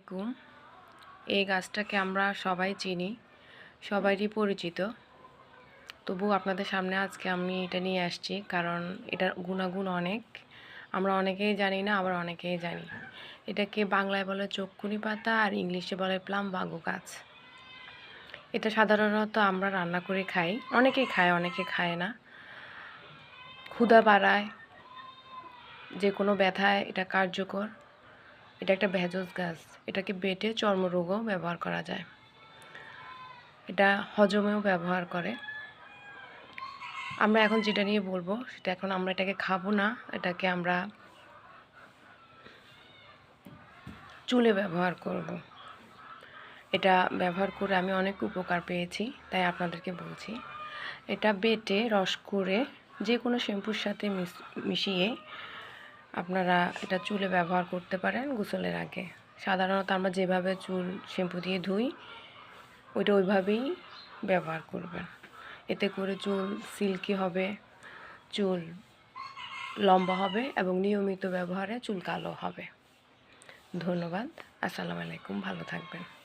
আলাইকুম। এই গাছটাকে আমরা সবাই চিনি, সবারই পরিচিত। তবুও আপনাদের সামনে আজকে আমি এটা নিয়ে আসছি, কারণ এটার গুণাগুণ অনেক। আমরা অনেকেই জানি না, আবার অনেকেই জানি। এটাকে বাংলায় বলে চক্ষুনি পাতা, আর ইংলিশে বলে প্লামবাগো গাছ। এটা সাধারণত আমরা রান্না করে খাই, অনেকেই খায়, অনেকে খায় না। ক্ষুধা বাড়ায়, যে কোনো ব্যথায় এটা কার্যকর। এটা একটা ভেষজ গাছ। এটাকে বেটে চর্মরোগও ব্যবহার করা যায়। এটা হজমেও ব্যবহার করে। আমরা এখন যেটা নিয়ে বলবো সেটা, এখন আমরা এটাকে খাবো না, এটাকে আমরা চুলে ব্যবহার করব। এটা ব্যবহার করে আমি অনেক উপকার পেয়েছি, তাই আপনাদেরকে বলছি। এটা বেটে রস করে যে কোনো শ্যাম্পুর সাথে মিশিয়ে আপনারা এটা চুলে ব্যবহার করতে পারেন গোসলের আগে। সাধারণত আমরা যেভাবে চুল শ্যাম্পু দিয়ে ধুই ওইটা ওইভাবেই ব্যবহার করবেন। এতে করে চুল সিল্কি হবে, চুল লম্বা হবে এবং নিয়মিত ব্যবহারে চুল কালো হবে। ধন্যবাদ। আসসালামু আলাইকুম। ভালো থাকবেন।